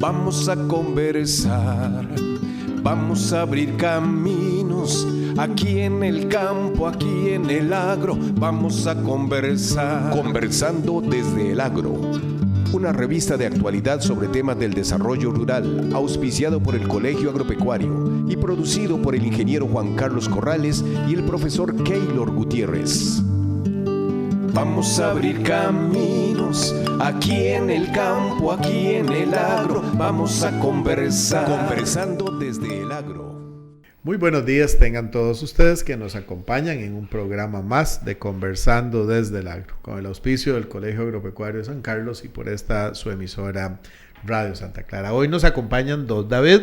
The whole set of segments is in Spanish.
Vamos a conversar, vamos a abrir caminos, aquí en el campo, aquí en el agro, vamos a conversar. Conversando desde el agro, una revista de actualidad sobre temas del desarrollo rural, auspiciado por el Colegio Agropecuario y producido por el ingeniero Juan Carlos Corrales y el profesor Keylor Gutiérrez. Vamos a abrir caminos, aquí en el campo, aquí en el agro, vamos a conversar. Conversando desde el agro. Muy buenos días tengan todos ustedes que nos acompañan en un programa más de Conversando desde el agro, con el auspicio del Colegio Agropecuario de San Carlos y por esta su emisora Radio Santa Clara. Hoy nos acompañan dos David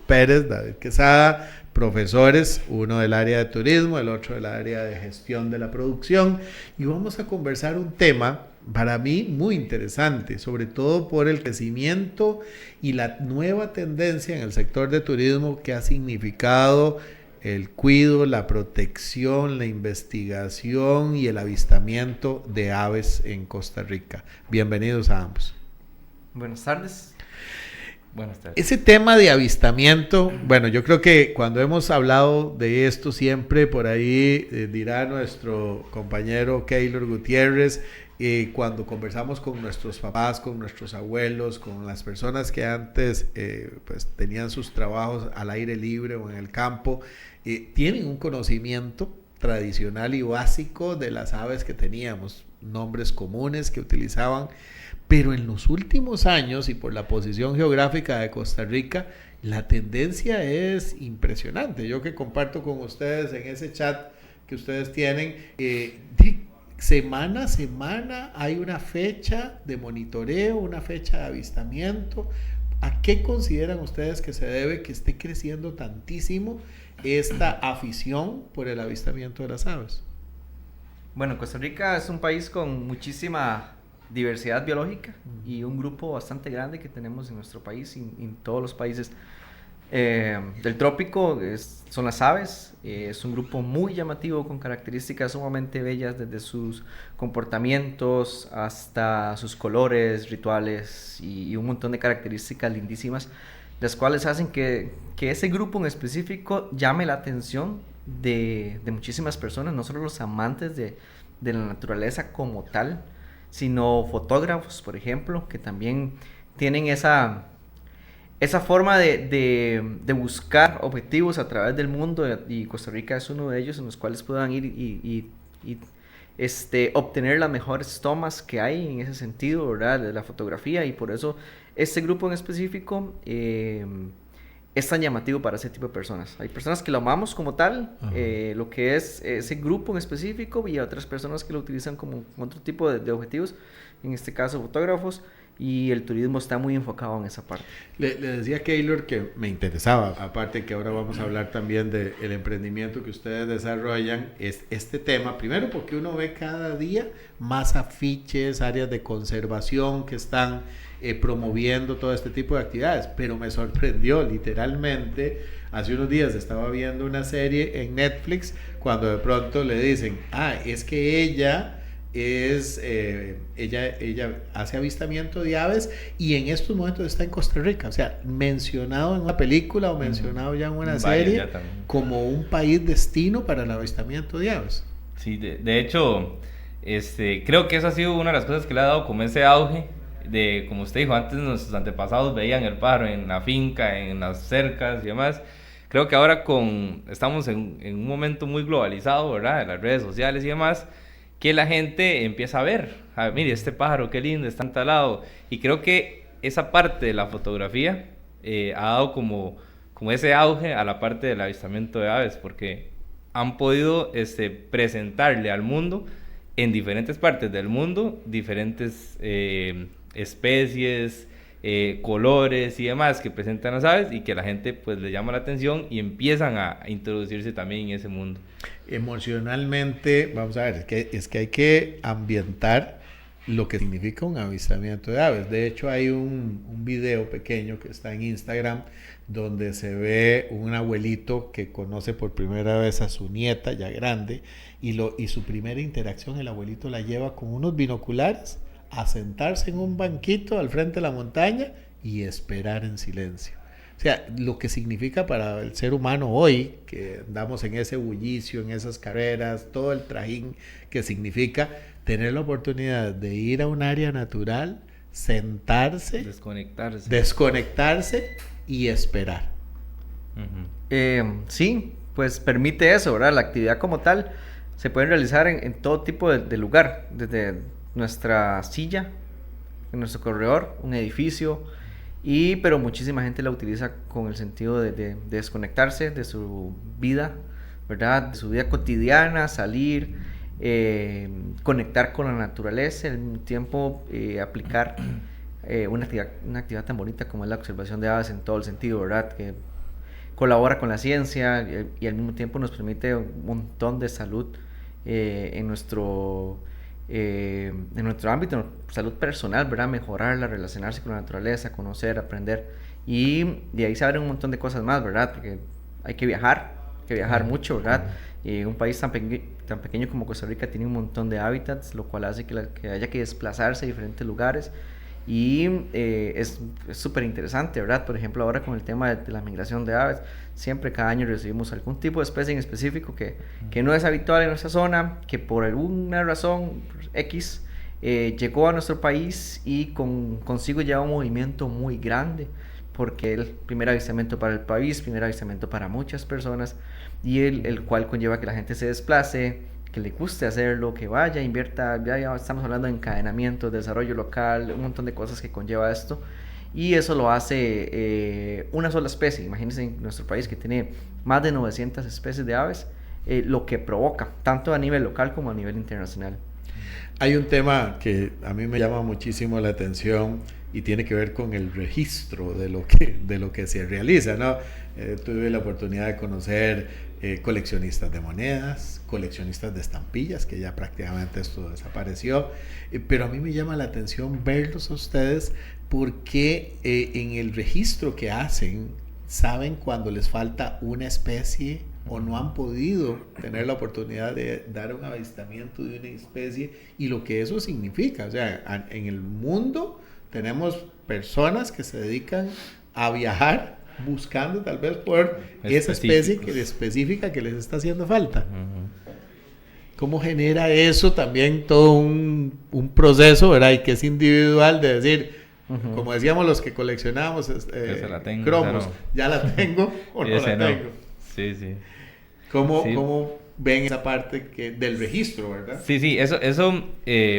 Pérez, David Quesada, profesores, uno del área de turismo, el otro del área de gestión de la producción, y vamos a conversar un tema para mí muy interesante, sobre todo por el crecimiento y la nueva tendencia en el sector de turismo que ha significado el cuidado, la protección, la investigación y el avistamiento de aves en Costa Rica. Bienvenidos a ambos. Buenas tardes. Buenas tardes. Ese tema de avistamiento, bueno, yo creo que cuando hemos hablado de esto siempre, por ahí dirá nuestro compañero Keylor Gutiérrez, cuando conversamos con nuestros papás, con nuestros abuelos, con las personas que antes pues tenían sus trabajos al aire libre o en el campo, tienen un conocimiento tradicional y básico de las aves que teníamos, nombres comunes que utilizaban. Pero en los últimos años y por la posición geográfica de Costa Rica, la tendencia es impresionante. Yo que comparto con ustedes en ese chat que ustedes tienen, semana a semana hay una fecha de monitoreo, una fecha de avistamiento. ¿A qué consideran ustedes que se debe que esté creciendo tantísimo esta afición por el avistamiento de las aves? Bueno, Costa Rica es un país con muchísima diversidad biológica y un grupo bastante grande que tenemos en nuestro país y en todos los países del trópico son las aves. Es un grupo muy llamativo con características sumamente bellas desde sus comportamientos hasta sus colores, rituales y un montón de características lindísimas, las cuales hacen que ese grupo en específico llame la atención de muchísimas personas, no solo los amantes de la naturaleza como tal, sino fotógrafos, por ejemplo, que también tienen esa forma de buscar objetivos a través del mundo, y Costa Rica es uno de ellos en los cuales puedan ir y obtener las mejores tomas que hay en ese sentido, ¿verdad?, de la fotografía, y por eso este grupo en específico es tan llamativo para ese tipo de personas. Hay personas que lo amamos como tal, lo que es ese grupo en específico, y otras personas que lo utilizan como otro tipo de objetivos, en este caso fotógrafos, y el turismo está muy enfocado en esa parte. Le decía a Keylor que me interesaba, aparte que ahora vamos a hablar también del emprendimiento que ustedes desarrollan, es este tema, primero porque uno ve cada día más afiches, áreas de conservación que están promoviendo todo este tipo de actividades, pero me sorprendió literalmente, hace unos días estaba viendo una serie en Netflix cuando de pronto le dicen, es que ella hace avistamiento de aves y en estos momentos está en Costa Rica, o sea, mencionado en una película o mencionado ya en una serie como un país destino para el avistamiento de aves. Sí, de hecho, creo que eso ha sido una de las cosas que le ha dado como ese auge de, como usted dijo, antes nuestros antepasados veían el pájaro en la finca, en las cercas y demás. Creo que ahora estamos en un momento muy globalizado, ¿verdad?, de las redes sociales y demás, que la gente empieza a ver, mire, este pájaro, qué lindo, está en tal lado. Y creo que esa parte de la fotografía ha dado como ese auge a la parte del avistamiento de aves, porque han podido presentarle al mundo, en diferentes partes del mundo, diferentes especies, colores y demás que presentan las aves, y que la gente pues le llama la atención y empiezan a introducirse también en ese mundo. Emocionalmente, vamos a ver, es que hay que ambientar lo que significa un avistamiento de aves. De hecho, hay un video pequeño que está en Instagram donde se ve un abuelito que conoce por primera vez a su nieta ya grande, y su primera interacción, el abuelito la lleva con unos binoculares a sentarse en un banquito al frente de la montaña y esperar en silencio. O sea, lo que significa para el ser humano hoy, que andamos en ese bullicio, en esas carreras, todo el trajín que significa tener la oportunidad de ir a un área natural, sentarse, desconectarse y esperar. Sí, pues permite eso, ¿verdad? La actividad como tal se puede realizar en todo tipo de lugar, desde nuestra silla, en nuestro corredor, un edificio, pero muchísima gente la utiliza con el sentido de desconectarse de su vida, ¿verdad? De su vida cotidiana, salir, conectar con la naturaleza, al mismo tiempo aplicar una actividad tan bonita como es la observación de aves en todo el sentido, ¿verdad? Que colabora con la ciencia y al mismo tiempo nos permite un montón de salud en nuestro ámbito, salud personal, ¿verdad? Mejorarla, relacionarse con la naturaleza, conocer, aprender, y de ahí se abren un montón de cosas más, ¿verdad? Porque hay que viajar mucho, ¿verdad? Y un país tan pequeño como Costa Rica tiene un montón de hábitats, lo cual hace que haya que desplazarse a diferentes lugares, y es súper interesante, ¿verdad? Por ejemplo, ahora con el tema de la migración de aves, siempre cada año recibimos algún tipo de especie en específico que no es habitual en nuestra zona, que por alguna razón X llegó a nuestro país y consigo lleva un movimiento muy grande, porque el primer avistamiento para el país, primer avistamiento para muchas personas, y el cual conlleva que la gente se desplace, que le guste hacerlo, que vaya, invierta, ya estamos hablando de encadenamiento, desarrollo local, un montón de cosas que conlleva esto, y eso lo hace una sola especie. Imagínense en nuestro país que tiene más de 900 especies de aves, lo que provoca, tanto a nivel local como a nivel internacional. Hay un tema que a mí me llama muchísimo la atención y tiene que ver con el registro de lo que se realiza, ¿no? Tuve la oportunidad de conocer coleccionistas de monedas, coleccionistas de estampillas, que ya prácticamente esto desapareció, pero a mí me llama la atención verlos a ustedes porque en el registro que hacen saben cuando les falta una especie o no han podido tener la oportunidad de dar un avistamiento de una especie y lo que eso significa. O sea, en el mundo tenemos personas que se dedican a viajar buscando tal vez por esa especie específica que les está haciendo falta. ¿Cómo genera eso también todo un proceso, ¿verdad? Y que es individual de decir, como decíamos los que coleccionábamos cromos, ya la tengo o no la tengo? Sí, sí. ¿Cómo ven esa parte del registro, verdad? Sí, eso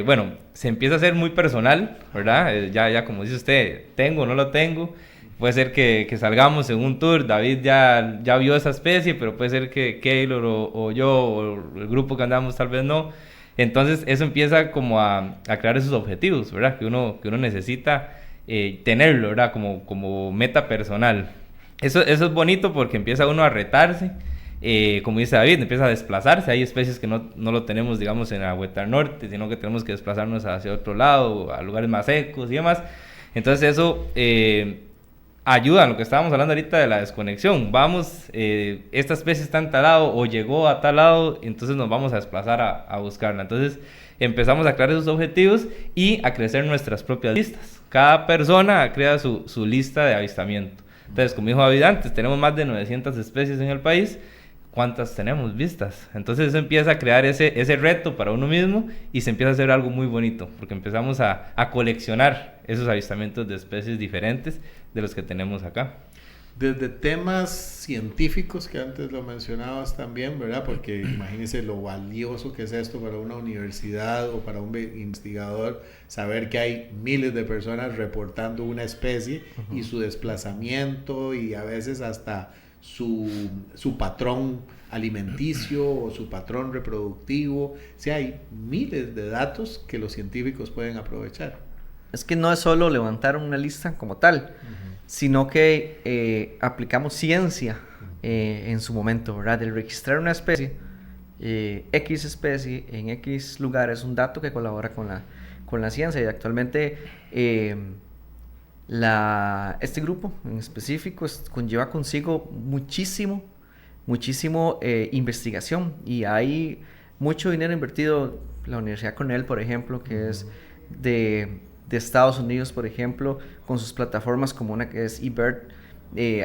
bueno, se empieza a hacer muy personal, ¿verdad? Ya como dice usted, tengo o no lo tengo. Puede ser que salgamos en un tour, David ya vio esa especie, pero puede ser que Keylor o yo o el grupo que andamos tal vez no. Entonces eso empieza como a crear esos objetivos, ¿verdad? Que uno necesita tenerlo, ¿verdad? Como meta personal. Eso es bonito porque empieza uno a retarse. Como dice David, empieza a desplazarse. Hay especies que no lo tenemos, digamos, en la Huetar Norte, sino que tenemos que desplazarnos hacia otro lado, a lugares más secos y demás. Entonces eso ayuda a lo que estábamos hablando ahorita de la desconexión. Vamos, esta especie está en tal lado o llegó a tal lado, entonces nos vamos a desplazar a buscarla. Entonces empezamos a crear esos objetivos y a crecer nuestras propias listas. Cada persona crea su lista de avistamiento. Entonces, como dijo David antes, tenemos más de 900 especies en el país. ¿Cuántas tenemos vistas? Entonces eso empieza a crear ese reto para uno mismo y se empieza a hacer algo muy bonito, porque empezamos a coleccionar esos avistamientos de especies diferentes de los que tenemos acá. Desde temas científicos que antes lo mencionabas también, ¿verdad? Porque imagínense lo valioso que es esto para una universidad o para un investigador, saber que hay miles de personas reportando una especie y su desplazamiento y a veces hasta su patrón alimenticio o su patrón reproductivo. O sea, hay miles de datos que los científicos pueden aprovechar. Es que no es solo levantar una lista como tal, sino que aplicamos ciencia en su momento, ¿verdad? El registrar una especie, X especie en X lugar, es un dato que colabora con la ciencia, y actualmente este grupo en específico conlleva consigo muchísimo investigación, y hay mucho dinero invertido. La Universidad Cornell, por ejemplo, que es de de Estados Unidos, por ejemplo, con sus plataformas como una que es eBird.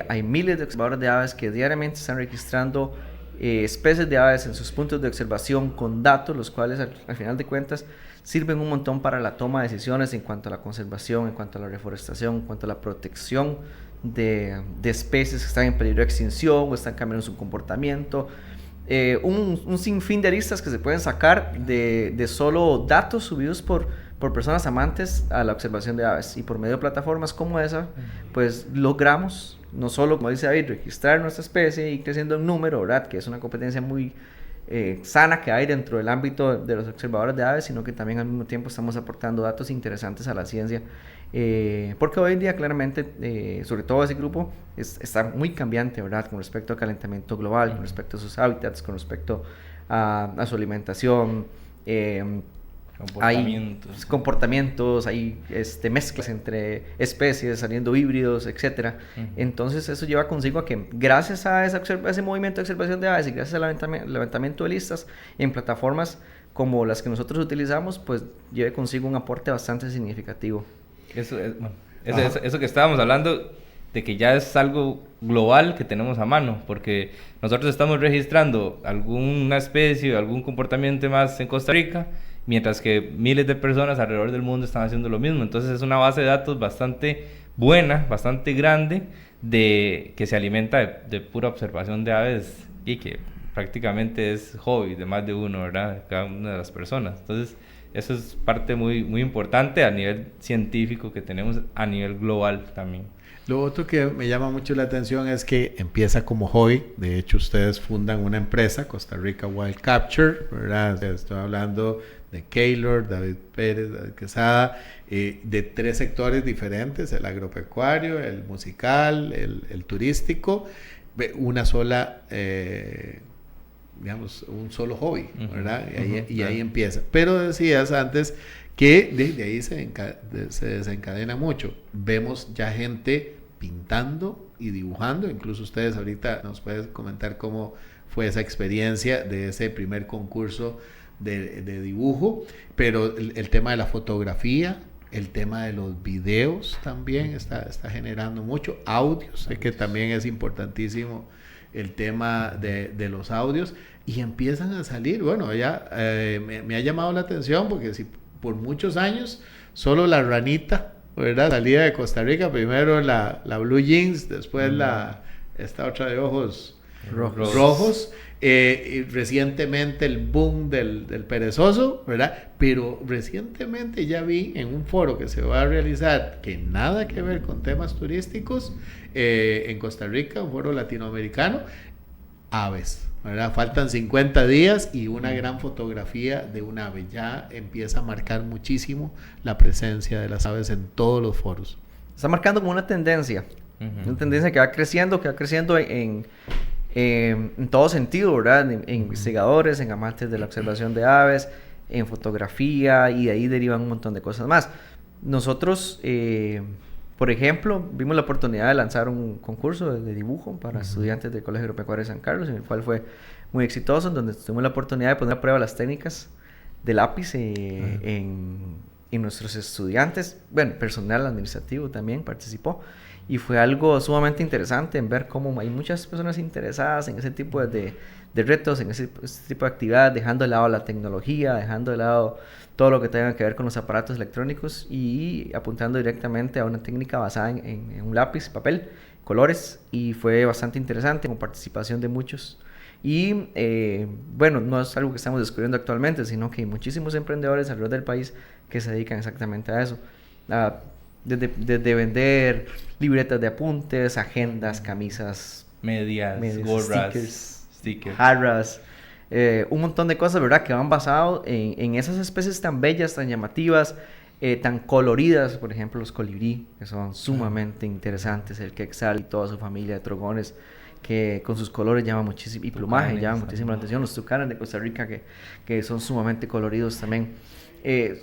Hay miles de observadores de aves que diariamente están registrando especies de aves en sus puntos de observación con datos, los cuales al final de cuentas sirven un montón para la toma de decisiones en cuanto a la conservación, en cuanto a la reforestación, en cuanto a la protección de especies que están en peligro de extinción o están cambiando su comportamiento. Un sinfín de aristas que se pueden sacar de solo datos subidos por personas amantes a la observación de aves, y por medio de plataformas como esa pues logramos no solo, como dice David, registrar nuestra especie y creciendo en número, ¿verdad? Que es una competencia muy sana que hay dentro del ámbito de los observadores de aves, sino que también al mismo tiempo estamos aportando datos interesantes a la ciencia, porque hoy en día claramente, sobre todo ese grupo, está muy cambiante, ¿verdad? Con respecto al calentamiento global, con respecto a sus hábitats, con respecto a su alimentación, hay comportamientos, hay mezclas entre especies, saliendo híbridos, etc. Entonces eso lleva consigo a que gracias a ese movimiento de observación de aves y gracias al levantamiento de listas en plataformas como las que nosotros utilizamos, pues lleve consigo un aporte bastante significativo. Eso que estábamos hablando de que ya es algo global que tenemos a mano, porque nosotros estamos registrando alguna especie o algún comportamiento más en Costa Rica, mientras que miles de personas alrededor del mundo están haciendo lo mismo. Entonces es una base de datos bastante buena, bastante grande, que se alimenta de pura observación de aves y que prácticamente es hobby de más de uno, ¿verdad? Cada una de las personas. Entonces eso es parte muy, muy importante a nivel científico que tenemos a nivel global también. Lo otro que me llama mucho la atención es que empieza como hobby. De hecho, ustedes fundan una empresa, Costa Rica Wild Capture, ¿verdad? Estoy hablando de Keylor, David Pérez, David Quesada, de 3 sectores diferentes: el agropecuario, el musical, el turístico, una sola, digamos, un solo hobby, ¿verdad? Y ahí empieza. Pero decías antes que de ahí se desencadena mucho. Vemos ya gente pintando y dibujando. Incluso ustedes ahorita nos pueden comentar cómo fue esa experiencia de ese primer concurso de dibujo, pero el tema de la fotografía, el tema de los videos también está generando mucho, audios, sé que también es importantísimo el tema de los audios, y empiezan a salir, bueno, ya me ha llamado la atención, porque si por muchos años solo la ranita, ¿verdad?, salía de Costa Rica, primero la Blue Jeans, después esta otra de ojos rojos, y recientemente el boom del perezoso, ¿verdad? Pero recientemente ya vi en un foro que se va a realizar, que nada que ver con temas turísticos, en Costa Rica, un foro latinoamericano, aves, ¿verdad? Faltan 50 días y una gran fotografía de un ave. Ya empieza a marcar muchísimo la presencia de las aves en todos los foros. Está marcando como una tendencia que va creciendo en todo sentido, ¿verdad? En investigadores, en amantes de la observación de aves, en fotografía, y de ahí derivan un montón de cosas más. Nosotros, por ejemplo, vimos la oportunidad de lanzar un concurso de dibujo para estudiantes del Colegio Agropecuario de San Carlos, en el cual fue muy exitoso, donde tuvimos la oportunidad de poner a prueba las técnicas de lápiz en nuestros estudiantes. Bueno, personal administrativo también participó, y fue algo sumamente interesante en ver cómo hay muchas personas interesadas en ese tipo de retos, en ese tipo de actividades, dejando de lado la tecnología, dejando de lado todo lo que tenga que ver con los aparatos electrónicos y apuntando directamente a una técnica basada en un lápiz, papel, colores, y fue bastante interesante con participación de muchos. Y bueno, no es algo que estamos descubriendo actualmente, sino que hay muchísimos emprendedores alrededor del país que se dedican exactamente a eso. Desde vender libretas de apuntes, agendas, camisas, medias, gorras, stickers, jarras, un montón de cosas, ¿verdad?, que van basado en esas especies tan bellas, tan llamativas, tan coloridas. Por ejemplo, los colibrí, que son sumamente interesantes, el quetzal y toda su familia de trogones, que con sus colores llaman muchísimo, y plumaje llaman muchísimo la atención. Los tucanes de Costa Rica, que son sumamente coloridos también.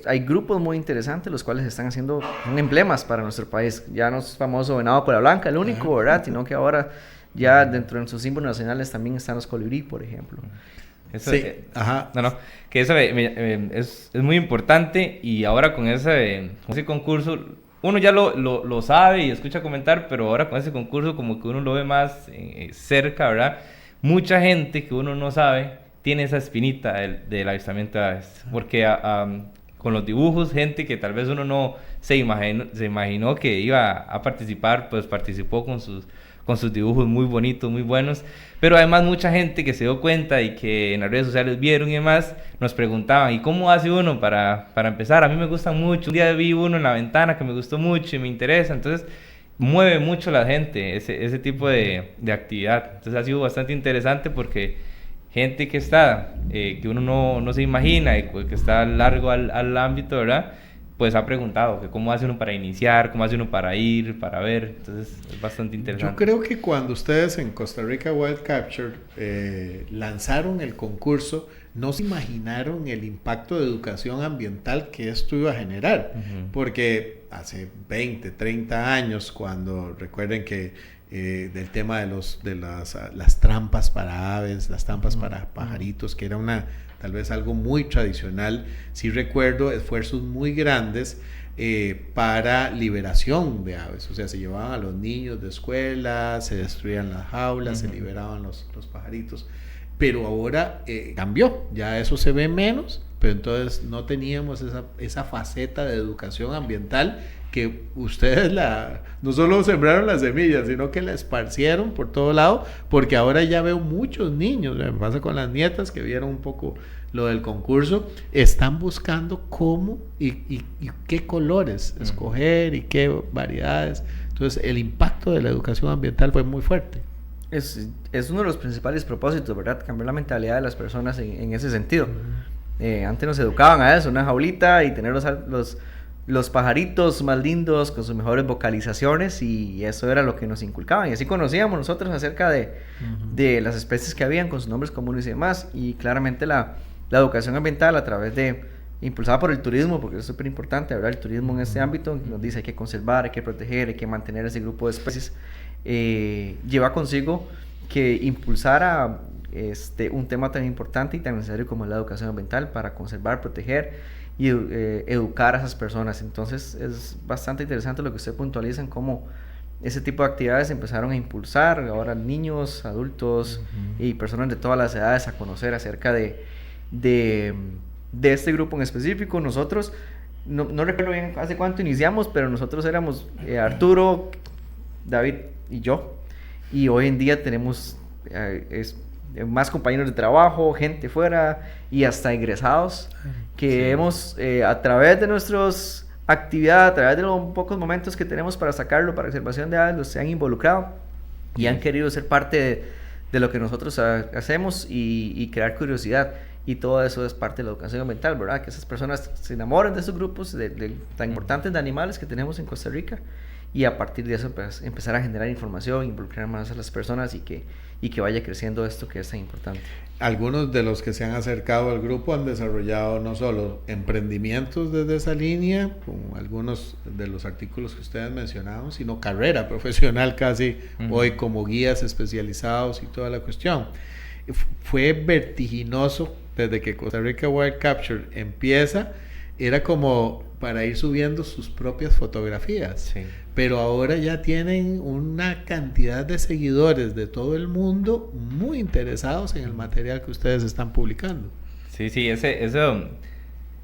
Hay grupos muy interesantes, los cuales están haciendo emblemas para nuestro país. Ya no es famoso venado cola blanca, el único, ¿verdad?, sino que ahora ya dentro de sus símbolos nacionales también están los colibrí, por ejemplo. Eso, sí, ajá. No, que eso es muy importante, y ahora con ese concurso, uno ya lo sabe y escucha comentar, pero ahora con ese concurso como que uno lo ve más cerca, ¿verdad? Mucha gente que uno no sabe tiene esa espinita del avistamiento de aves, porque con los dibujos, gente que tal vez uno no se imaginó que iba a participar, pues participó con sus dibujos muy bonitos, muy buenos. Pero además mucha gente que se dio cuenta y que en las redes sociales vieron y demás, nos preguntaban, ¿y cómo hace uno para empezar? A mí me gusta mucho. Un día vi uno en la ventana que me gustó mucho y me interesa. Entonces mueve mucho la gente ese tipo de actividad. Entonces ha sido bastante interesante, porque gente que está, que uno no se imagina y que está largo al ámbito, ¿verdad? Pues ha preguntado que cómo hace uno para iniciar, cómo hace uno para ir, para ver. Entonces es bastante interesante. Yo creo que cuando ustedes en Costa Rica Wild Capture lanzaron el concurso, no se imaginaron el impacto de educación ambiental que esto iba a generar. Porque hace 20, 30 años, cuando recuerden que del tema de las trampas para aves, las trampas para pajaritos, que era tal vez algo muy tradicional. Sí recuerdo esfuerzos muy grandes para liberación de aves, o sea, se llevaban a los niños de escuela, se destruían las jaulas, se liberaban los pajaritos, pero ahora cambió, ya eso se ve menos, pero entonces no teníamos esa faceta de educación ambiental que ustedes no solo sembraron las semillas, sino que la esparcieron por todo lado, porque ahora ya veo muchos niños, me pasa con las nietas que vieron un poco lo del concurso, están buscando cómo y qué colores escoger y qué variedades. Entonces el impacto de la educación ambiental fue muy fuerte. Es uno de los principales propósitos, ¿verdad? Cambiar la mentalidad de las personas en ese sentido. Antes nos educaban a eso, una jaulita y tener los pajaritos más lindos con sus mejores vocalizaciones, y eso era lo que nos inculcaban, y así conocíamos nosotros acerca de las especies que habían con sus nombres comunes y demás. Y claramente la educación ambiental, a través impulsada por el turismo, porque es súper importante, ¿verdad? El turismo en este ámbito nos dice hay que conservar, hay que proteger, hay que mantener ese grupo de especies, lleva consigo que impulsara un tema tan importante y tan necesario como la educación ambiental para conservar, proteger y educar a esas personas. Entonces es bastante interesante lo que usted puntualiza en cómo ese tipo de actividades empezaron a impulsar ahora niños, adultos y personas de todas las edades a conocer acerca de este grupo en específico. Nosotros, no recuerdo bien hace cuánto iniciamos, pero nosotros éramos Arturo, David y yo, y hoy en día tenemos más compañeros de trabajo, gente fuera y hasta egresados que hemos, a través de nuestras actividades, a través de los pocos momentos que tenemos para sacarlo para conservación de aves, se han involucrado y han querido ser parte de lo que nosotros hacemos y crear curiosidad, y todo eso es parte de la educación ambiental, ¿verdad? Que esas personas se enamoren de esos grupos tan importantes de animales que tenemos en Costa Rica, y a partir de eso pues, empezar a generar información, involucrar más a las personas y que vaya creciendo esto que es tan importante. Algunos de los que se han acercado al grupo han desarrollado no solo emprendimientos desde esa línea, como algunos de los artículos que ustedes mencionaron, sino carrera profesional casi hoy como guías especializados y toda la cuestión. Fue vertiginoso desde que Costa Rica Wild Capture empieza, era como para ir subiendo sus propias fotografías. Sí. Pero ahora ya tienen una cantidad de seguidores de todo el mundo muy interesados en el material que ustedes están publicando. Sí, eso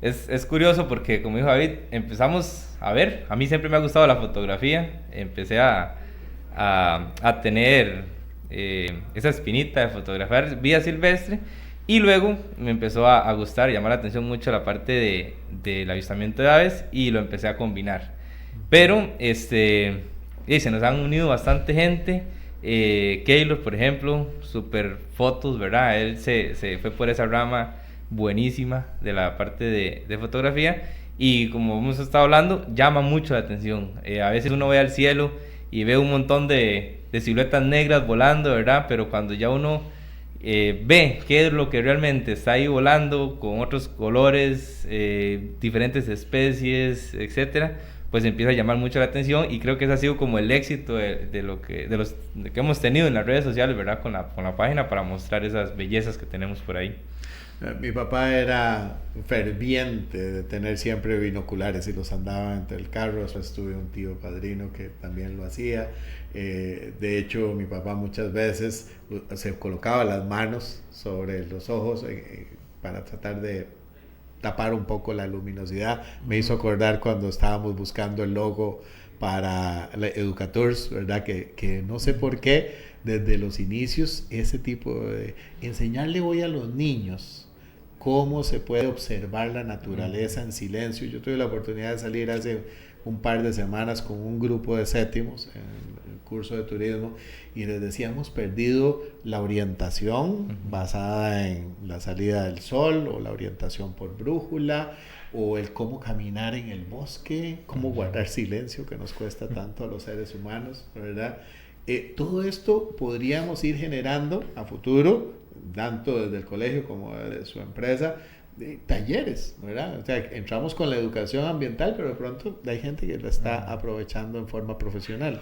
es curioso porque, como dijo David, empezamos a ver, a mí siempre me ha gustado la fotografía, empecé a tener esa espinita de fotografiar vida silvestre, y luego me empezó a gustar, llamar la atención mucho la parte del avistamiento de aves, y lo empecé a combinar. Pero se nos han unido bastante gente. Keylor, por ejemplo, super fotos, ¿verdad? Él se fue por esa rama buenísima de la parte de fotografía, y como hemos estado hablando, llama mucho la atención. A veces uno ve al cielo y ve un montón de siluetas negras volando, ¿verdad? Pero cuando ya uno ve qué es lo que realmente está ahí volando, con otros colores, diferentes especies, etcétera, pues empieza a llamar mucho la atención, y creo que ese ha sido como el éxito de lo que hemos tenido en las redes sociales, ¿verdad? Con la página, para mostrar esas bellezas que tenemos por ahí. Mi papá era ferviente de tener siempre binoculares y los andaba entre el carro. Después tuve un tío padrino que también lo hacía. De hecho, mi papá muchas veces se colocaba las manos sobre los ojos para tratar de tapar un poco la luminosidad. Me hizo acordar cuando estábamos buscando el logo para la Educatours, ¿verdad? Que no sé por qué, desde los inicios, ese tipo de enseñarle hoy a los niños cómo se puede observar la naturaleza en silencio. Yo tuve la oportunidad de salir hace un par de semanas con un grupo de séptimos en el curso de turismo y les decía, hemos perdido la orientación basada en la salida del sol o la orientación por brújula o el cómo caminar en el bosque, cómo guardar silencio que nos cuesta tanto a los seres humanos, ¿verdad? Todo esto podríamos ir generando a futuro, tanto desde el colegio como desde su empresa, talleres, ¿verdad? O sea, entramos con la educación ambiental, pero de pronto hay gente que la está aprovechando en forma profesional.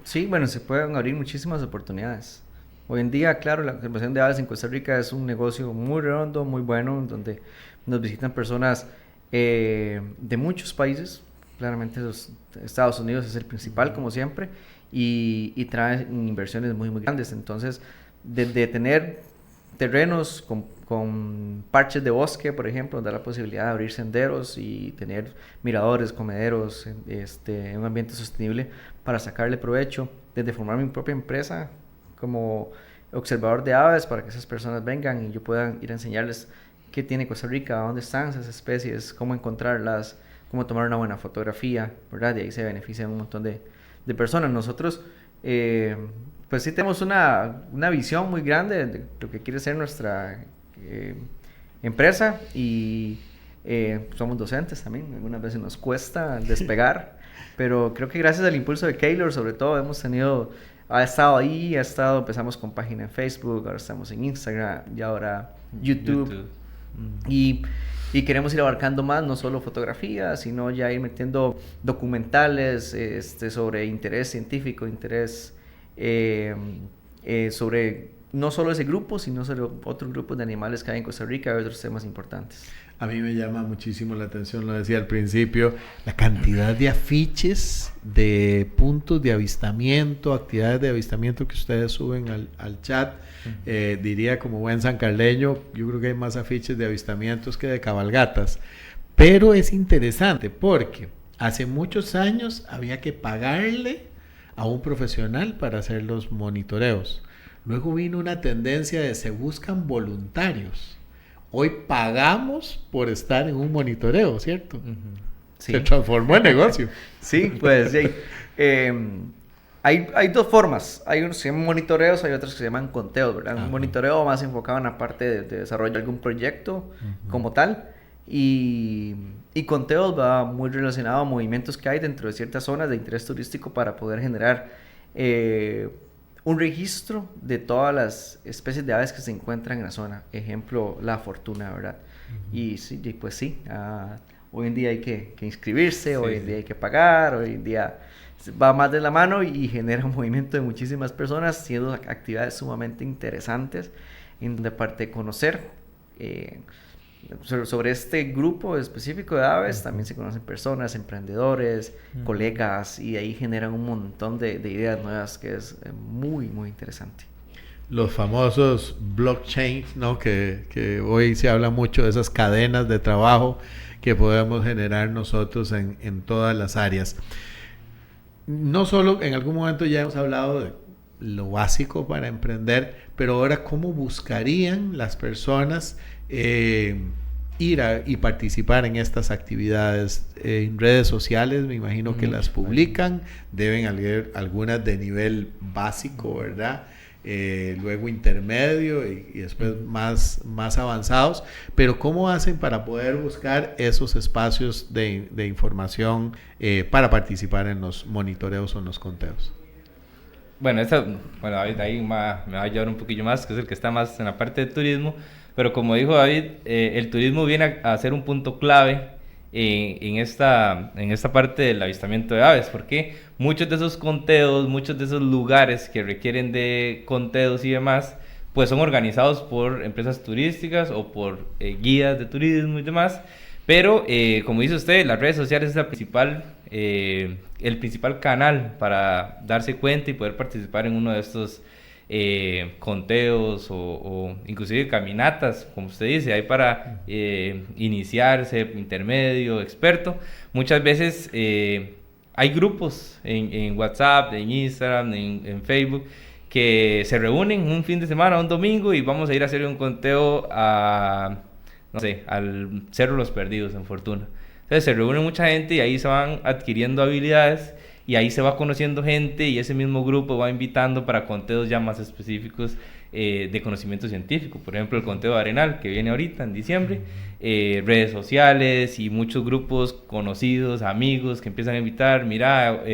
Sí, bueno, se pueden abrir muchísimas oportunidades. Hoy en día, claro, la conservación de aves en Costa Rica es un negocio muy redondo, muy bueno, donde nos visitan personas de muchos países. Claramente los Estados Unidos es el principal, como siempre, y traen inversiones muy, muy grandes. Entonces, de tener terrenos con parches de bosque, por ejemplo, da la posibilidad de abrir senderos y tener miradores, comederos, en un ambiente sostenible para sacarle provecho, desde formar mi propia empresa como observador de aves para que esas personas vengan y yo pueda ir a enseñarles qué tiene Costa Rica, dónde están esas especies, cómo encontrarlas, cómo tomar una buena fotografía, ¿verdad? Y ahí se benefician un montón de personas. Nosotros pues sí tenemos una visión muy grande de lo que quiere ser nuestra empresa y somos docentes también, algunas veces nos cuesta despegar, pero creo que gracias al impulso de Keylor sobre todo ha estado ahí, empezamos con página en Facebook, ahora estamos en Instagram y ahora YouTube. Y queremos ir abarcando más, no solo fotografías, sino ya ir metiendo documentales sobre interés científico, interés sobre no solo ese grupo, sino sobre otros grupos de animales que hay en Costa Rica y otros temas importantes. A mí me llama muchísimo la atención, lo decía al principio, la cantidad de afiches, de puntos de avistamiento, actividades de avistamiento que ustedes suben al chat. Diría como buen sancarleño, yo creo que hay más afiches de avistamientos que de cabalgatas. Pero es interesante porque hace muchos años había que pagarle a un profesional para hacer los monitoreos. Luego vino una tendencia de se buscan voluntarios. Hoy pagamos por estar en un monitoreo, ¿cierto? Sí. Se transformó en negocio. Sí, pues sí. Hay dos formas. Hay unos que se llaman monitoreos, hay otros que se llaman conteos, ¿verdad? Un monitoreo más enfocado en la parte de desarrollo de algún proyecto como tal. Y conteos va muy relacionado a movimientos que hay dentro de ciertas zonas de interés turístico para poder generar un registro de todas las especies de aves que se encuentran en la zona. Ejemplo, la fortuna, ¿verdad? Y sí, pues sí, hoy en día hay que inscribirse, hoy en día hay que pagar, hoy en día va más de la mano y genera un movimiento de muchísimas personas, siendo actividades sumamente interesantes, en donde aparte de conocer sobre este grupo específico de aves, también se conocen personas, emprendedores, colegas, y ahí generan un montón de ideas nuevas que es muy, muy interesante. Los famosos blockchains, ¿no? Que hoy se habla mucho de esas cadenas de trabajo que podemos generar nosotros en todas las áreas. No solo, en algún momento ya hemos hablado de lo básico para emprender, pero ahora cómo buscarían las personas ir y participar en estas actividades en redes sociales. Me imagino que las publican, deben haber algunas de nivel básico, ¿verdad? Luego intermedio y después más avanzados, pero ¿cómo hacen para poder buscar esos espacios de información para participar en los monitoreos o en los conteos? Bueno, ahí me va a llevar un poquillo más, que es el que está más en la parte de turismo, pero como dijo David, el turismo viene a ser un punto clave en esta parte del avistamiento de aves, porque muchos de esos conteos, muchos de esos lugares que requieren de conteos y demás, pues son organizados por empresas turísticas o por guías de turismo y demás. Pero, como dice usted, las redes sociales es el principal canal para darse cuenta y poder participar en uno de estos conteos o inclusive caminatas, como usted dice, hay para iniciarse, intermedio, experto. Muchas veces hay grupos en WhatsApp, en Instagram, en Facebook, que se reúnen un fin de semana, un domingo, y vamos a ir a hacer un conteo no sé, al Cerro Los Perdidos en Fortuna. Entonces se reúne mucha gente y ahí se van adquiriendo habilidades y ahí se va conociendo gente y ese mismo grupo va invitando para conteos ya más específicos de conocimiento científico. Por ejemplo, el conteo de Arenal que viene ahorita en diciembre, redes sociales y muchos grupos conocidos, amigos que empiezan a invitar, mira,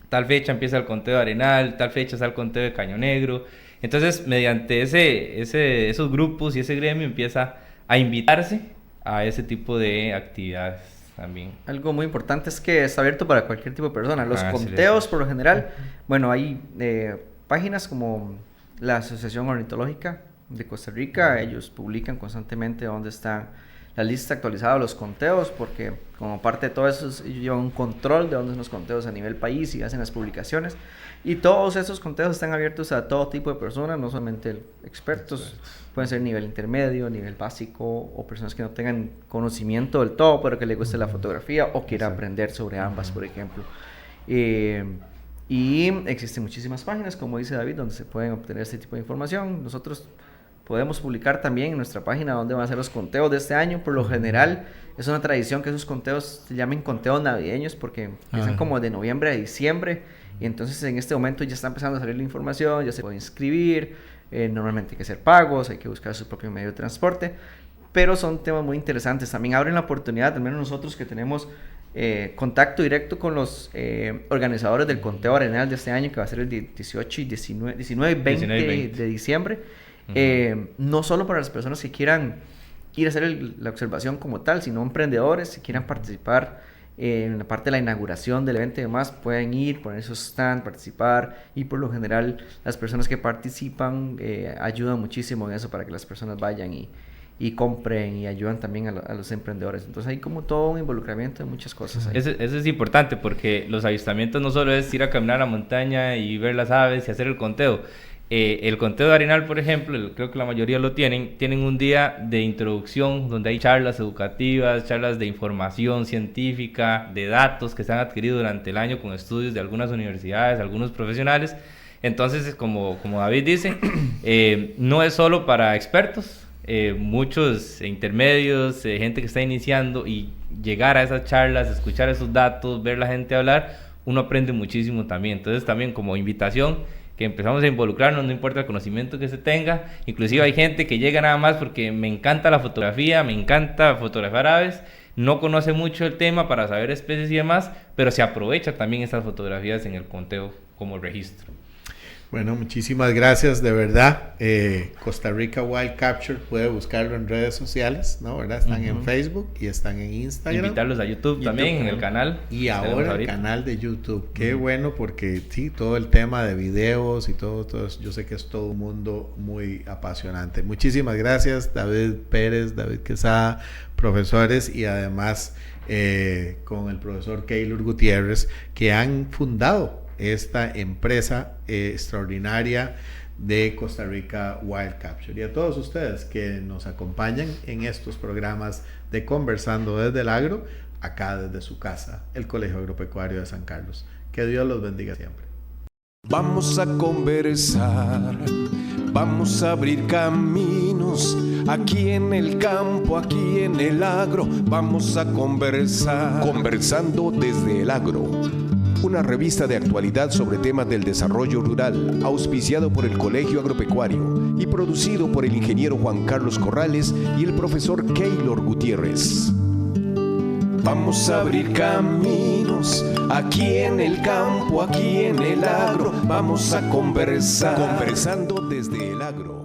tal fecha empieza el conteo de Arenal, tal fecha está el conteo de Caño Negro. Entonces, mediante esos grupos y ese gremio empieza a invitarse a ese tipo de actividades también. Algo muy importante es que está abierto para cualquier tipo de persona. Los conteos, sí. por lo general, bueno, hay páginas como la Asociación Ornitológica de Costa Rica, ellos publican constantemente dónde está la lista actualizada de los conteos, porque como parte de todo eso, ellos llevan un control de dónde son los conteos a nivel país y hacen las publicaciones. Y todos esos conteos están abiertos a todo tipo de personas, no solamente expertos, pueden ser nivel intermedio, nivel básico, o personas que no tengan conocimiento del todo, pero que les guste la fotografía o quiera aprender sobre ambas, por ejemplo. Y existen muchísimas páginas, como dice David, donde se pueden obtener este tipo de información. Nosotros podemos publicar también en nuestra página dónde van a ser los conteos de este año. Por lo general, es una tradición que esos conteos se llamen conteos navideños porque empiezan como de noviembre a diciembre. Y entonces en este momento ya está empezando a salir la información, ya se puede inscribir. Normalmente hay que hacer pagos, hay que buscar su propio medio de transporte. Pero son temas muy interesantes. También abren la oportunidad, al menos nosotros que tenemos contacto directo con los organizadores del conteo Arenal de este año, que va a ser el 18 y 19 y 20 de diciembre. No solo para las personas que quieran ir a hacer la observación como tal, sino emprendedores que quieran participar en la parte de la inauguración del evento y demás, pueden ir, poner su stand, participar, y por lo general las personas que participan ayudan muchísimo en eso para que las personas vayan y compren y ayudan también a los emprendedores. Entonces hay como todo un involucramiento de muchas cosas ahí. Eso es importante porque los avistamientos no solo es ir a caminar a la montaña y ver las aves y hacer el conteo. El conteo de Arenal, por ejemplo, creo que la mayoría lo tienen un día de introducción donde hay charlas educativas, charlas de información científica, de datos que se han adquirido durante el año con estudios de algunas universidades, algunos profesionales. Entonces, como David dice, no es solo para expertos, muchos intermedios, gente que está iniciando, y llegar a esas charlas, escuchar esos datos, ver la gente hablar, uno aprende muchísimo también. Entonces también como invitación que empezamos a involucrarnos, no importa el conocimiento que se tenga. Inclusive hay gente que llega nada más porque me encanta la fotografía, me encanta fotografiar aves, no conoce mucho el tema para saber especies y demás, pero se aprovecha también estas fotografías en el conteo como registro. Bueno, muchísimas gracias, de verdad. Costa Rica Wild Capture, puede buscarlo en redes sociales, ¿no? ¿Verdad? Están en Facebook y están en Instagram. Invitarlos a YouTube también, en el canal. Y ahora el canal de YouTube. Qué bueno, porque sí, todo el tema de videos y todo, yo sé que es todo un mundo muy apasionante. Muchísimas gracias, David Pérez, David Quesada, profesores, y además con el profesor Keylor Gutiérrez, que han fundado esta empresa extraordinaria de Costa Rica Wild Capture. Y a todos ustedes que nos acompañan en estos programas de Conversando desde el Agro, acá desde su casa, el Colegio Agropecuario de San Carlos. Que Dios los bendiga siempre. Vamos a conversar, vamos a abrir caminos, aquí en el campo, aquí en el agro, vamos a conversar. Conversando desde el Agro, una revista de actualidad sobre temas del desarrollo rural, auspiciado por el Colegio Agropecuario y producido por el ingeniero Juan Carlos Corrales y el profesor Keylor Gutiérrez. Vamos a abrir caminos, aquí en el campo, aquí en el agro, vamos a conversar. Conversando desde el Agro.